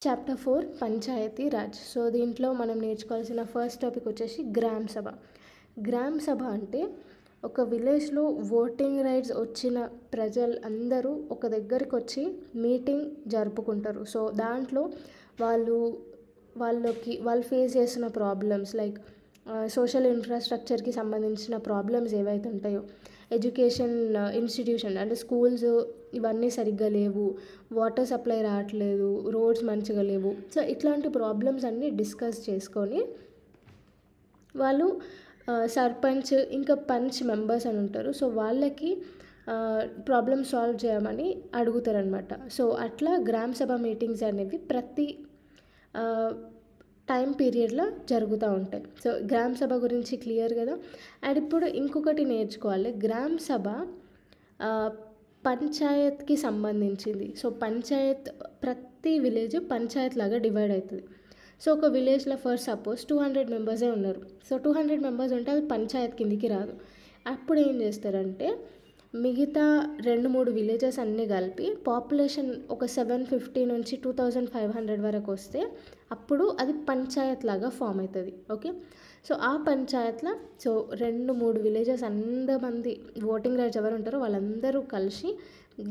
Chapter 4 panchayat Raj. So దీంట్లో మనం నేర్చుకోవాల్సిన ఫస్ట్ టాపిక్ వచ్చేసి గ్రామ సభ. గ్రామ సభ అంటే ఒక విలేజ్లో ఓటింగ్ రైట్స్ వచ్చిన ప్రజలు అందరూ ఒక దగ్గరికి వచ్చి మీటింగ్ జరుపుకుంటారు. సో దాంట్లో వాళ్ళు ఫేస్ చేసిన ప్రాబ్లమ్స్ లైక్ సోషల్ ఇన్ఫ్రాస్ట్రక్చర్కి సంబంధించిన ప్రాబ్లమ్స్ ఏవైతే ఉంటాయో, ఎడ్యుకేషన్ ఇన్స్టిట్యూషన్ అంటే స్కూల్స్ ఇవన్నీ సరిగ్గా లేవు, వాటర్ సప్లై రావట్లేదు, రోడ్స్ మంచిగా లేవు. సో ఇట్లాంటి ప్రాబ్లమ్స్ అన్నీ డిస్కస్ చేసుకొని వాళ్ళు సర్పంచ్ ఇంకా పంచ్ మెంబర్స్ అని ఉంటారు. సో వాళ్ళకి ప్రాబ్లమ్ సాల్వ్ చేయమని అడుగుతారనమాట. సో అట్లా గ్రామ సభ మీటింగ్స్ అనేవి ప్రతి టైం పీరియడ్లో జరుగుతూ ఉంటాయి. సో గ్రామ సభ గురించి క్లియర్ కదా. అండ్ ఇప్పుడు ఇంకొకటి నేర్చుకోవాలి, గ్రామ సభ పంచాయత్కి సంబంధించింది. సో పంచాయత్ ప్రతి విలేజ్ పంచాయత్ లాగా డివైడ్ అవుతుంది. సో ఒక విలేజ్లో ఫర్ సపోజ్ 200 మెంబర్సే ఉన్నారు. సో 200 మెంబర్స్ ఉంటే అది పంచాయత్ కిందికి రాదు. అప్పుడు ఏం చేస్తారంటే మిగతా 2-3 విలేజెస్ అన్నీ కలిపి పాపులేషన్ ఒక 750 నుంచి 2500 వరకు వస్తే అప్పుడు అది పంచాయత్ లాగా ఫామ్ అవుతుంది. ఓకే, సో ఆ పంచాయత్లో 2-3 విలేజెస్ అందమంది ఓటింగ్ రైట్స్ ఎవరు ఉంటారో వాళ్ళందరూ కలిసి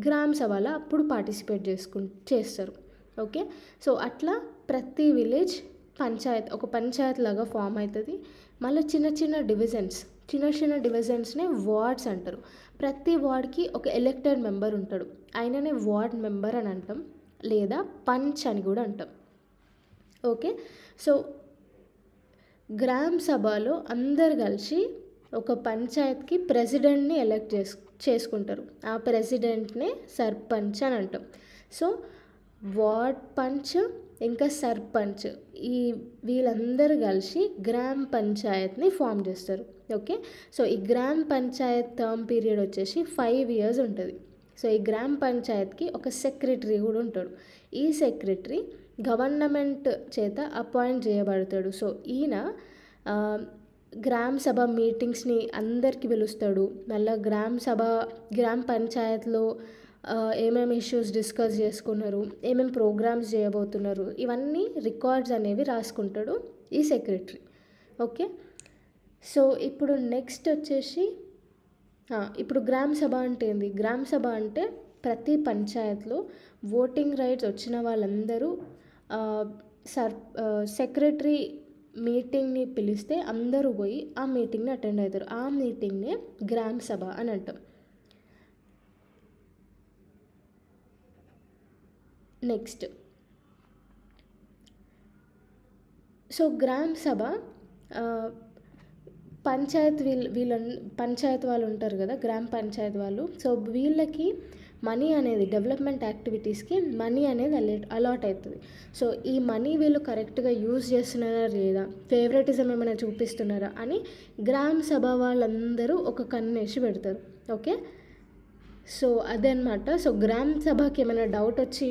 గ్రామ సభలో అప్పుడు పార్టిసిపేట్ చేస్తారు. ఓకే, సో అట్లా ప్రతి విలేజ్ ఒక పంచాయత్ లాగా ఫామ్ అవుతుంది. మళ్ళీ చిన్న చిన్న డివిజన్స్నే వార్డ్స్ అంటారు. ప్రతి వార్డ్కి ఒక ఎలక్టెడ్ మెంబర్ ఉంటాడు, ఆయననే వార్డ్ మెంబర్ అని అంటాం, లేదా పంచ్ అని కూడా అంటాం. ఓకే, సో గ్రామ సభలో అందరు కలిసి ఒక పంచాయత్కి ప్రెసిడెంట్ని ఎలక్ట్ చేసుకుంటారు. ఆ ప్రెసిడెంట్నే సర్పంచ్ అని అంటాం. సో వార్డ్ పంచ్ ఇంకా సర్పంచ్ వీళ్ళందరూ కలిసి గ్రామ పంచాయత్ని ఫామ్ చేస్తారు. ఓకే, సో ఈ గ్రామ పంచాయత్ టర్మ్ పీరియడ్ వచ్చేసి 5 years ఉంటుంది. సో ఈ గ్రామ పంచాయత్కి ఒక సెక్రటరీ కూడా ఉంటాడు. ఈ సెక్రటరీ గవర్నమెంట్ చేత అపాయింట్ చేయబడతాడు. సో ఈయన గ్రామ సభ మీటింగ్స్ని అందరికీ పిలుస్తాడు. మళ్ళీ గ్రామ పంచాయత్లో ఏమేమి ఇష్యూస్ డిస్కస్ చేసుకున్నారు, ఏమేమి ప్రోగ్రామ్స్ చేయబోతున్నారు, ఇవన్నీ రికార్డ్స్ అనేవి రాసుకుంటాడు ఈ సెక్రటరీ. ఓకే, సో ఇప్పుడు నెక్స్ట్ వచ్చేసి ఇప్పుడు గ్రామ సభ అంటే ఏంది? గ్రామ సభ అంటే ప్రతి పంచాయత్లో ఓటింగ్ రైట్స్ వచ్చిన వాళ్ళందరూ సెక్రటరీ మీటింగ్ని పిలిస్తే అందరూ పోయి ఆ మీటింగ్ని అటెండ్ అవుతారు. ఆ మీటింగ్నే గ్రామ సభ అని అంటాం. నెక్స్ట్, సో గ్రామ సభ పంచాయత్ వాళ్ళు ఉంటారు కదా, గ్రామ పంచాయత్ వాళ్ళు. సో వీళ్ళకి మనీ అనేది డెవలప్మెంట్ యాక్టివిటీస్కి మనీ అనేది అలాట్ అవుతుంది. సో ఈ మనీ వీళ్ళు కరెక్ట్గా యూజ్ చేస్తున్నారా లేదా, ఫేవరెటిజం ఏమైనా చూపిస్తున్నారా అని గ్రామ సభ వాళ్ళందరూ ఒక కన్నేసి పెడతారు. ఓకే, సో అదనమాట. సో గ్రామ సభకి ఏమైనా డౌట్ వచ్చి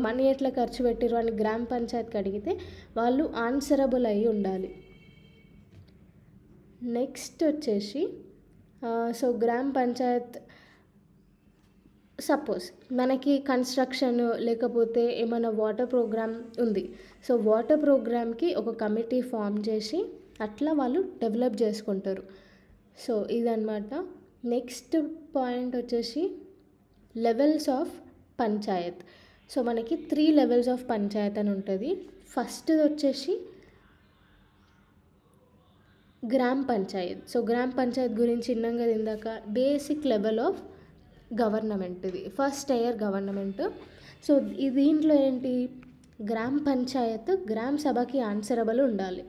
మనీ ఎట్లా ఖర్చు పెట్టిరు అని గ్రామ పంచాయత్కి అడిగితే వాళ్ళు ఆన్సరబుల్ అయి ఉండాలి. నెక్స్ట్ వచ్చేసి సో గ్రామ పంచాయత్ సపోజ్ మనకి కన్స్ట్రక్షన్ లేకపోతే ఏమైనా వాటర్ ప్రోగ్రామ్ ఉంది. సో వాటర్ ప్రోగ్రామ్కి ఒక కమిటీ ఫామ్ చేసి అట్లా వాళ్ళు డెవలప్ చేసుకుంటారు. సో ఇదన్నమాట. నెక్స్ట్ పాయింట్ వచ్చేసి లెవెల్స్ ఆఫ్ పంచాయత్. సో మనకి 3 levels ఆఫ్ పంచాయత్ అని ఉంటుంది. ఫస్ట్ వచ్చేసి గ్రామ పంచాయత్. సో గ్రామ పంచాయత్ గురించి ఇన్నాం కదా ఇందాక. బేసిక్ లెవెల్ ఆఫ్ గవర్నమెంట్, ఇది ఫస్ట్ టైర్ గవర్నమెంట్. సో దీంట్లో ఏంటి, గ్రామ పంచాయత్ గ్రామ సభకి ఆన్సరబుల్ ఉండాలి.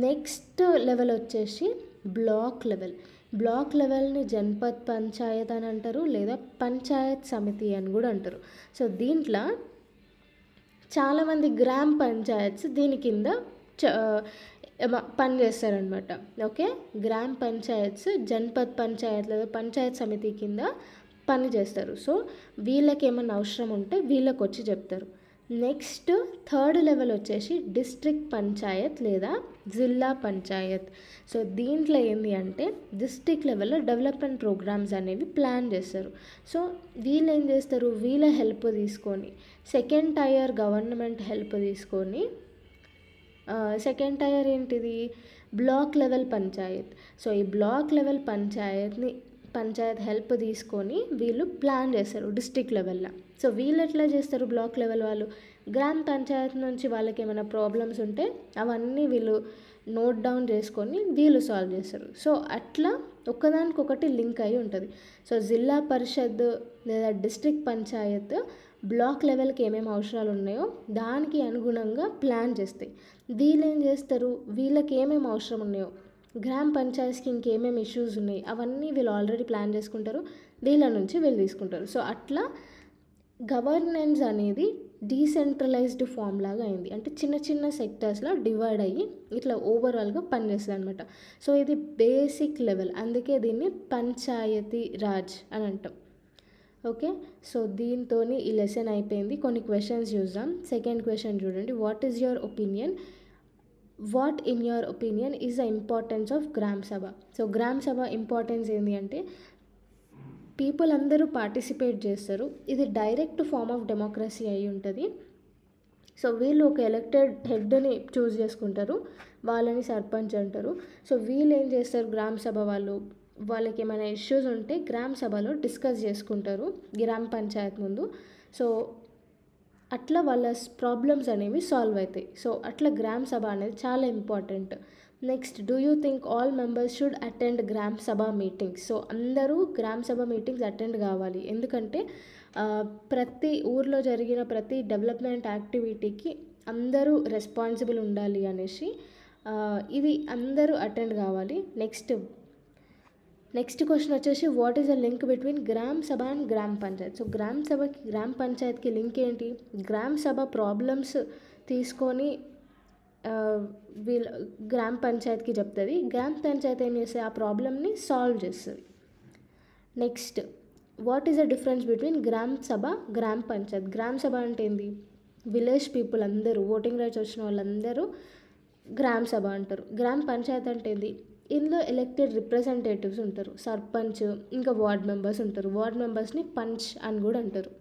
నెక్స్ట్ లెవెల్ వచ్చేసి బ్లాక్ లెవెల్ని జన్పద్ పంచాయత్ అని అంటారు, లేదా పంచాయత్ సమితి అని కూడా అంటారు. సో దీంట్లో చాలామంది గ్రామ పంచాయత్స్ దీని కింద పనిచేస్తారనమాట. ఓకే, గ్రామ పంచాయత్స్ జన్పద్ పంచాయత్ లేదా పంచాయత్ సమితి కింద పని చేస్తారు. సో వీళ్ళకి ఏమైనా అవసరం ఉంటే వీళ్ళకి వచ్చి చెప్తారు. నెక్స్ట్ థర్డ్ లెవెల్ వచ్చేసి డిస్ట్రిక్ట్ పంచాయత్ లేదా జిల్లా పంచాయత్. సో దీంట్లో ఏంటి అంటే డిస్ట్రిక్ట్ లెవెల్లో డెవలప్మెంట్ ప్రోగ్రామ్స్ అనేవి ప్లాన్ చేస్తారు. సో వీళ్ళు ఏం చేస్తారు, వీళ్ళ హెల్ప్ తీసుకొని సెకండ్ టైర్ గవర్నమెంట్ హెల్ప్ తీసుకొని సెకండ్ టైర్ ఏంటిది బ్లాక్ లెవెల్ పంచాయత్. సో ఈ బ్లాక్ లెవెల్ పంచాయత్ హెల్ప్ తీసుకొని వీళ్ళు ప్లాన్ చేస్తారు డిస్ట్రిక్ట్ లెవెల్లో. సో వీళ్ళు ఎట్లా చేస్తారు, బ్లాక్ లెవెల్ వాళ్ళు గ్రామ పంచాయత్ నుంచి వాళ్ళకి ఏమైనా ప్రాబ్లమ్స్ ఉంటే అవన్నీ వీళ్ళు నోట్ డౌన్ చేసుకొని వీళ్ళు సాల్వ్ చేస్తారు. సో అట్లా ఒకదానికొకటి లింక్ అయి ఉంటుంది. సో జిల్లా పరిషత్ లేదా డిస్ట్రిక్ట్ పంచాయత్ బ్లాక్ లెవెల్కి ఏమేమి అవసరాలు ఉన్నాయో దానికి అనుగుణంగా ప్లాన్ చేస్తాయి. వీళ్ళు ఏం చేస్తారు, వీళ్ళకి ఏమేమి అవసరం ఉన్నాయో గ్రామ పంచాయత్కి ఇంకేమేమి ఇష్యూస్ ఉన్నాయి అవన్నీ వీళ్ళు ఆల్రెడీ ప్లాన్ చేసుకుంటారు, వీళ్ళ నుంచి వీళ్ళు తీసుకుంటారు. సో అట్లా గవర్నెన్స్ అనేది డీసెంట్రలైజ్డ్ ఫామ్ లాగా అయింది. అంటే చిన్న చిన్న సెక్టర్స్లో డివైడ్ అయ్యి ఇట్లా ఓవరాల్గా పనిచేస్తుంది అనమాట. సో ఇది బేసిక్ లెవెల్, అందుకే దీన్ని పంచాయతీ రాజ్ అని అంటాం. ఓకే, సో దీంతో ఈ లెసన్ అయిపోయింది. కొన్ని క్వశ్చన్స్ చూద్దాం. సెకండ్ క్వశ్చన్ చూడండి, what in your opinion is the importance of గ్రామ సభ. సో గ్రామ సభ ఇంపార్టెన్స్ ఏంటి అంటే పీపుల్ అందరూ పార్టిసిపేట్ చేస్తారు. ఇది డైరెక్ట్ ఫార్మ్ ఆఫ్ డెమోక్రసీ అయి ఉంటుంది. సో వీళ్ళు ఒక ఎలక్టెడ్ హెడ్ని చూస్ చేసుకుంటారు, వాళ్ళని సర్పంచ్ అంటారు. సో వీళ్ళు ఏం చేస్తారు, గ్రామ సభ వాళ్ళకి ఏమైనా ఇష్యూస్ ఉంటే గ్రామ సభలో డిస్కస్ చేసుకుంటారు గ్రామ పంచాయత్ ముందు. సో అట్లా వాళ్ళ ప్రాబ్లమ్స్ అనేవి సాల్వ్ అవుతాయి. సో అట్లా గ్రామ సభ అనేది చాలా important. Next, do you think all members should attend గ్రామ సభ మీటింగ్స్. సో అందరూ గ్రామ సభ మీటింగ్స్ అటెండ్ కావాలి. ఎందుకంటే ప్రతి ఊర్లో జరిగిన ప్రతి డెవలప్మెంట్ యాక్టివిటీకి అందరూ రెస్పాన్సిబుల్ ఉండాలి అనేసి ఇది అందరూ అటెండ్ కావాలి. నెక్స్ట్ క్వశ్చన్ వచ్చేసి what is the link between గ్రామ సభ అండ్ గ్రామ పంచాయత్. సో గ్రామ సభకి గ్రామ పంచాయత్కి లింక్ ఏంటి, గ్రామ సభ ప్రాబ్లమ్స్ తీసుకొని వీళ్ళ గ్రామ పంచాయత్కి చెప్తుంది, గ్రామ పంచాయత్ ఏం చేస్తుంది, ఆ ప్రాబ్లమ్ని సాల్వ్ చేస్తుంది. Next, what is the difference between గ్రామ సభ గ్రామ పంచాయత్. గ్రామ సభ అంటే ఏంది, విలేజ్ పీపుల్ అందరూ ఓటింగ్ రైట్స్ వచ్చిన వాళ్ళందరూ గ్రామ సభ అంటారు. గ్రామ పంచాయత్ అంటే ఏంది, ఇందులో ఎలక్టెడ్ రిప్రజెంటేటివ్స్ ఉంటారు, సర్పంచ్ ఇంకా వార్డ్ మెంబర్స్ ఉంటారు. వార్డ్ మెంబర్స్ని పంచ్ అని కూడా అంటారు.